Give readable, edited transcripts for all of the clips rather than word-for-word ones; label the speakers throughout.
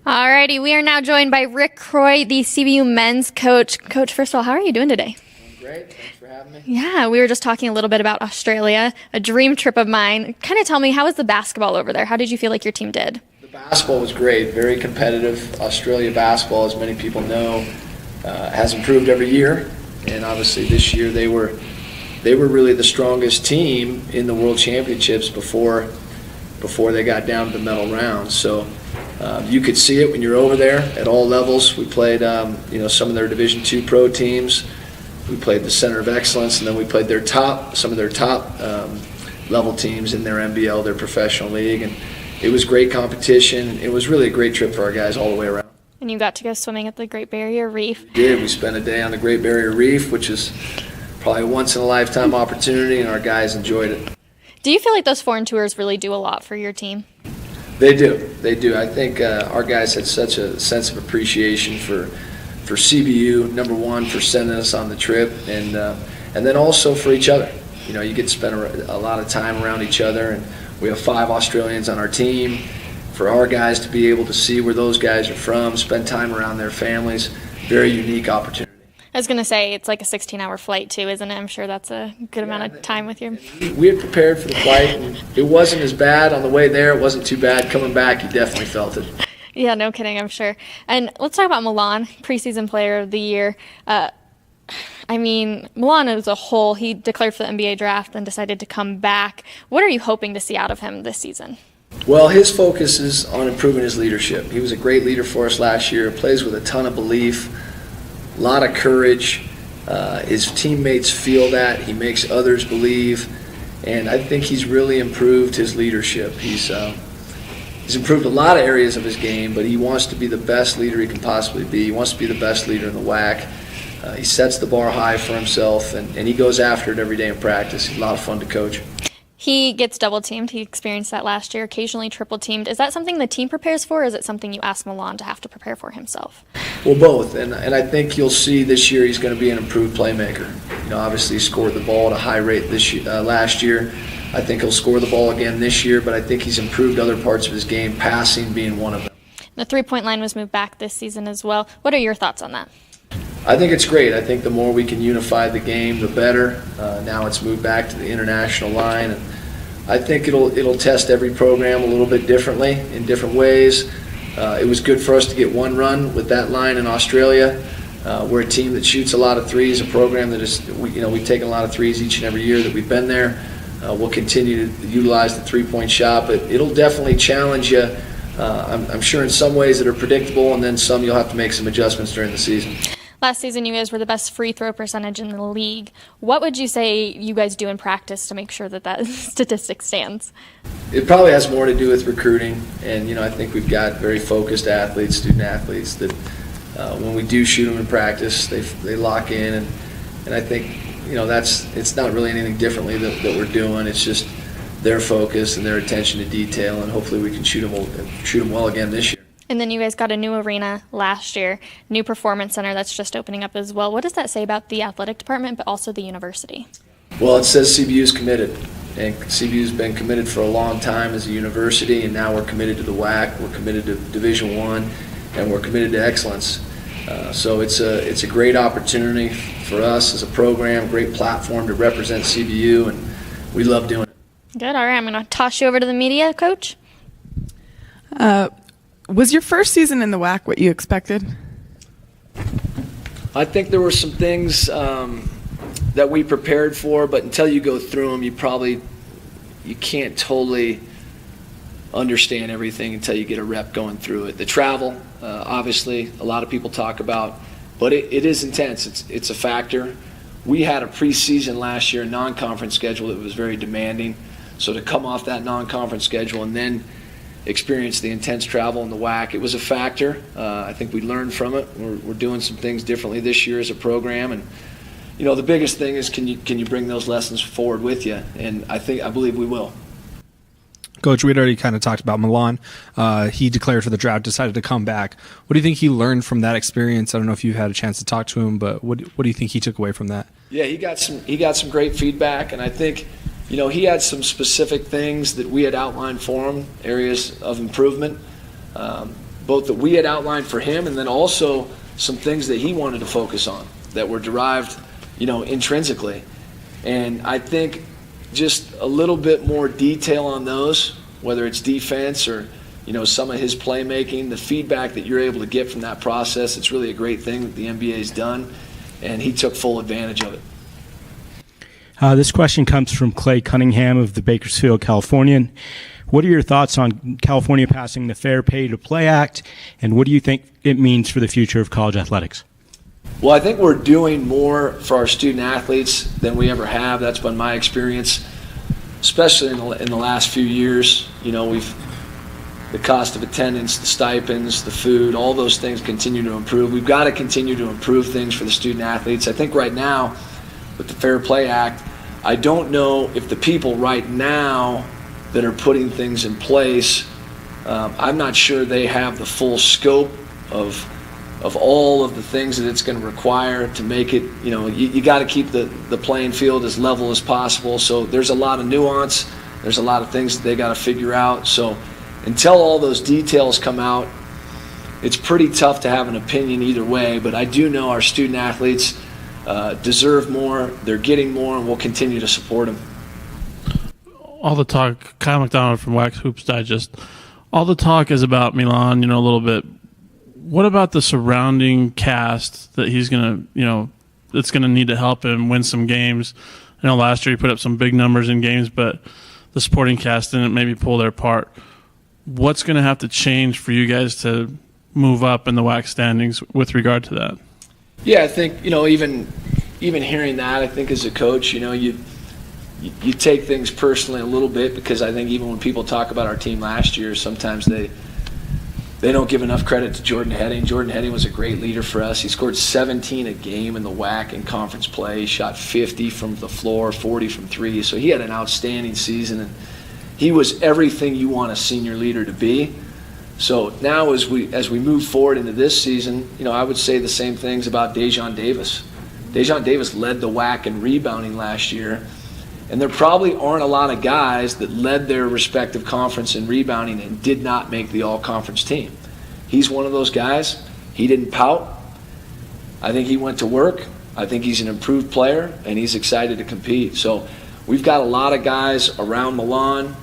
Speaker 1: Alrighty, we are now joined by Rick Croy, the CBU men's coach. Coach, first of all, how are you doing today?
Speaker 2: I'm great. Thanks for having me.
Speaker 1: Yeah, we were just talking a little bit about Australia, a dream trip of mine. Kind of tell me, how was the basketball over there? How did you feel like your team did?
Speaker 2: The basketball was great, very competitive. Australia basketball, as many people know, has improved every year, and obviously this year they were really the strongest team in the World Championships before they got down to the medal round. So you could see it when you're over there at all levels. We played some of their Division II pro teams. We played the Center of Excellence, and then we played some of their top level teams in their NBL, their professional league, and it was great competition. It was really a great trip for our guys all the way around.
Speaker 1: And you got to go swimming at the Great Barrier Reef.
Speaker 2: We did. We spent a day on the Great Barrier Reef, which is probably a once-in-a-lifetime opportunity, and our guys enjoyed it.
Speaker 1: Do you feel like those foreign tours really do a lot for your team?
Speaker 2: They do. I think our guys had such a sense of appreciation for CBU, number one, for sending us on the trip, and then also for each other. You know, you get to spend a lot of time around each other, and we have 5 Australians on our team. For our guys to be able to see where those guys are from, spend time around their families, very unique opportunity.
Speaker 1: I was going to say, it's like a 16-hour flight too, isn't it? I'm sure that's a good amount of time with you.
Speaker 2: We had prepared for the flight, and it wasn't as bad on the way there. It wasn't too bad. Coming back, you definitely felt it.
Speaker 1: Yeah, no kidding, I'm sure. And let's talk about Milan, preseason player of the year. Milan as a whole, he declared for the NBA draft and decided to come back. What are you hoping to see out of him this season?
Speaker 2: Well, his focus is on improving his leadership. He was a great leader for us last year, plays with a ton of belief, a lot of courage. His teammates feel that. He makes others believe. And I think he's really improved his leadership. He's improved a lot of areas of his game, but he wants to be the best leader he can possibly be. He wants to be the best leader in the WAC. He sets the bar high for himself, and he goes after it every day in practice. He's a lot of fun to coach.
Speaker 1: He gets double-teamed. He experienced that last year, occasionally triple-teamed. Is that something the team prepares for, or is it something you ask Milan to have to prepare for himself?
Speaker 2: Well, both, and I think you'll see this year he's going to be an improved playmaker. You know, obviously he scored the ball at a high rate last year. I think he'll score the ball again this year, but I think he's improved other parts of his game, passing being one of them.
Speaker 1: The three-point line was moved back this season as well. What are your thoughts on that?
Speaker 2: I think it's great. I think the more we can unify the game, the better. Now it's moved back to the international line, and I think it'll test every program a little bit differently in different ways. It was good for us to get one run with that line in Australia. We're a team that shoots a lot of threes, a program that we've taken a lot of threes each and every year that we've been there. We'll continue to utilize the three-point shot, but it'll definitely challenge you. I'm sure in some ways that are predictable, and then some you'll have to make some adjustments during the season.
Speaker 1: Last season, you guys were the best free throw percentage in the league. What would you say you guys do in practice to make sure that statistic stands?
Speaker 2: It probably has more to do with recruiting, and I think we've got very focused athletes, student athletes, that when we do shoot them in practice, they lock in, and I think it's not really anything differently that we're doing. It's just their focus and their attention to detail, and hopefully we can shoot them well again this year.
Speaker 1: And then you guys got a new arena last year, new performance center that's just opening up as well. What does that say about the athletic department, but also the university?
Speaker 2: Well, it says CBU's committed, and CBU's been committed for a long time as a university, and now we're committed to the WAC, we're committed to Division I, and we're committed to excellence. So it's a great opportunity for us as a program, great platform to represent CBU, and we love doing it.
Speaker 1: Good. All right, I'm going to toss you over to the media, Coach.
Speaker 3: Was your first season in the WAC what you expected?
Speaker 2: I think there were some things that we prepared for, but until you go through them, you can't totally understand everything until you get a rep going through it. The travel, obviously, a lot of people talk about, but it is intense. It's a factor. We had a preseason last year, non-conference schedule that was very demanding. So to come off that non-conference schedule and then experience the intense travel in the WAC, it was a factor. I think we learned from it. We're doing some things differently this year as a program, and the biggest thing is can you bring those lessons forward with you, and I believe we will.
Speaker 4: Coach, we had already kind of talked about Milan. He declared for the draft, decided to come back. What do you think he learned from that experience? I don't know if you had a chance to talk to him, but what do you think he took away from that?
Speaker 2: Yeah, he got some great feedback, and I think he had some specific things that we had outlined for him, areas of improvement. both that we had outlined for him and then also some things that he wanted to focus on that were derived, intrinsically. And I think just a little bit more detail on those, whether it's defense or, some of his playmaking, the feedback that you're able to get from that process, it's really a great thing that the NBA's done, and he took full advantage of it.
Speaker 5: This question comes from Clay Cunningham of the Bakersfield Californian. What are your thoughts on California passing the Fair Pay to Play Act, and what do you think it means for the future of college athletics?
Speaker 2: Well, I think we're doing more for our student athletes than we ever have. That's been my experience, especially in the last few years. The cost of attendance, the stipends, the food, all those things continue to improve. We've got to continue to improve things for the student athletes. I think right now, with the Fair Play Act, I don't know if the people right now that are putting things in place, I'm not sure they have the full scope of all of the things that it's going to require to make it, you got to keep the playing field as level as possible. So there's a lot of nuance. There's a lot of things that they got to figure out. So until all those details come out, it's pretty tough to have an opinion either way. But I do know our student athletes deserve more. They're getting more, and we'll continue to support them.
Speaker 6: All the talk, Kyle McDonald from Wax Hoops Digest, all the talk is about Milan, a little bit. What about the surrounding cast that he's going to, that's going to need to help him win some games? I know last year he put up some big numbers in games, but the supporting cast didn't maybe pull their part. What's going to have to change for you guys to move up in the WAC standings with regard to that?
Speaker 2: Yeah, I think, even hearing that, I think as a coach, you take things personally a little bit, because I think even when people talk about our team last year, sometimes they don't give enough credit to Jordan Heading. Jordan Heading was a great leader for us. He scored 17 a game in the WAC in conference play. He shot 50 from the floor, 40 from three. So he had an outstanding season, and he was everything you want a senior leader to be. So now as we move forward into this season, I would say the same things about Dejon Davis. Dejon Davis led the WAC in rebounding last year, and there probably aren't a lot of guys that led their respective conference in rebounding and did not make the all-conference team. He's one of those guys. He didn't pout. I think he went to work. I think he's an improved player, and he's excited to compete. So we've got a lot of guys around Milan,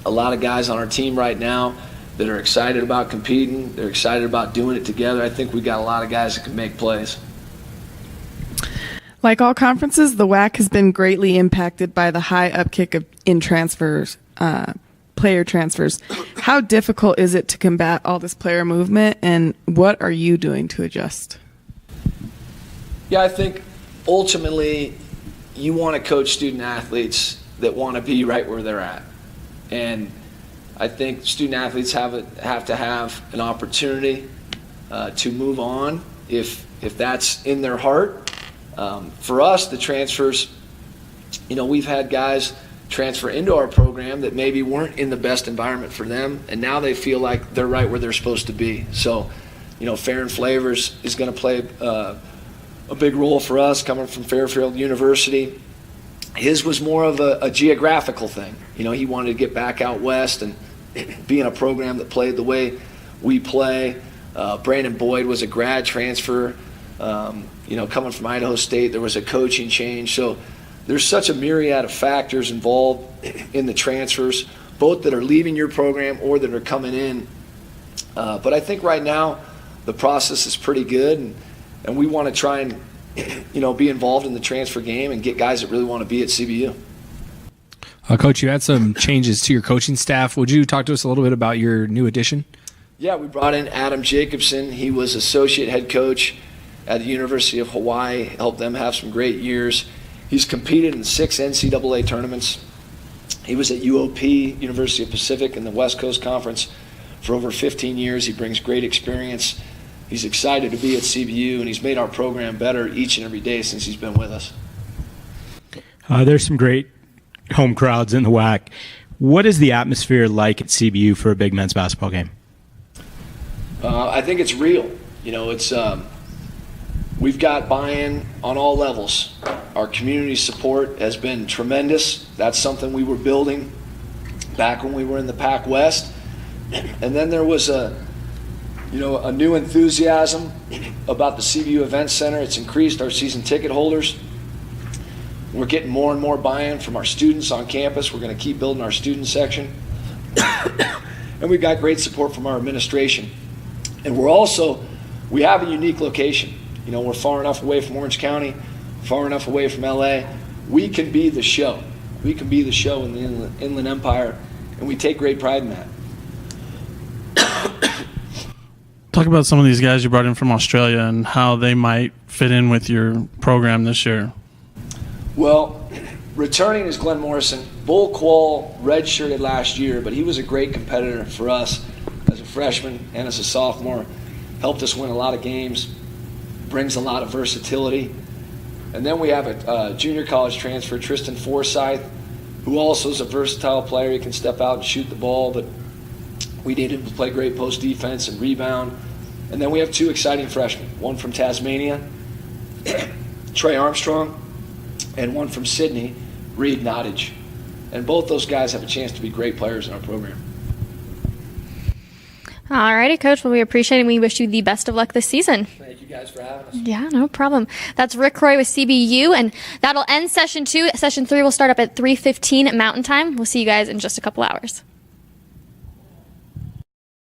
Speaker 2: a lot of guys on our team right now that are excited about competing. They're excited about doing it together. I think we've got a lot of guys that can make plays.
Speaker 3: Like all conferences, the WAC has been greatly impacted by the high upkick in transfers, player transfers. How difficult is it to combat all this player movement, and what are you doing to adjust?
Speaker 2: Yeah, I think ultimately you want to coach student athletes that want to be right where they're at. And I think student athletes have to have an opportunity to move on if that's in their heart. For us, the transfers, we've had guys transfer into our program that maybe weren't in the best environment for them, and now they feel like they're right where they're supposed to be. So, Fair and Flavors is going to play a big role for us, coming from Fairfield University. His was more of a geographical thing. He wanted to get back out west and be in a program that played the way we play. Brandon Boyd was a grad transfer. Coming from Idaho State, there was a coaching change. So there's such a myriad of factors involved in the transfers, both that are leaving your program or that are coming in. But I think right now the process is pretty good, and we want to try and be involved in the transfer game and get guys that really want to be at CBU.
Speaker 4: Coach, you had some changes to your coaching staff. Would you talk to us a little bit about your new addition?
Speaker 2: Yeah, we brought in Adam Jacobson. He was associate head coach at the University of Hawaii, helped them have some great years. He's competed in 6 NCAA tournaments. He was at UOP, University of Pacific, in the West Coast Conference for over 15 years. He brings great experience. He's excited to be at CBU, and he's made our program better each and every day since he's been with us.
Speaker 5: There's some great home crowds in the WAC. What is the atmosphere like at CBU for a big men's basketball game?
Speaker 2: I think it's real. We've got buy-in on all levels. Our community support has been tremendous. That's something we were building back when we were in the Pac West. And then there was a A new enthusiasm about the CBU Event Center. It's increased our season ticket holders. We're getting more and more buy-in from our students on campus. We're going to keep building our student section. And we've got great support from our administration. And we have a unique location. We're far enough away from Orange County, far enough away from LA. We can be the show. We can be the show in the Inland Empire, and we take great pride in that.
Speaker 6: Talk about some of these guys you brought in from Australia and how they might fit in with your program this year.
Speaker 2: Well, returning is Glenn Morrison. Bull Qual redshirted last year, but he was a great competitor for us as a freshman and as a sophomore. Helped us win a lot of games, brings a lot of versatility. And then we have a junior college transfer, Tristan Forsyth, who also is a versatile player. He can step out and shoot the ball, but we need him to play great post defense and rebound. And then we have 2 exciting freshmen, one from Tasmania, Trey Armstrong, and one from Sydney, Reed Nottage. And both those guys have a chance to be great players in our program.
Speaker 1: All righty, Coach. Well, we appreciate it, and we wish you the best of luck this season.
Speaker 2: Thank you guys for having us.
Speaker 1: Yeah, no problem. That's Rick Croy with CBU, and that'll end Session 2. Session 3 will start up at 3:15 Mountain Time. We'll see you guys in just a couple hours.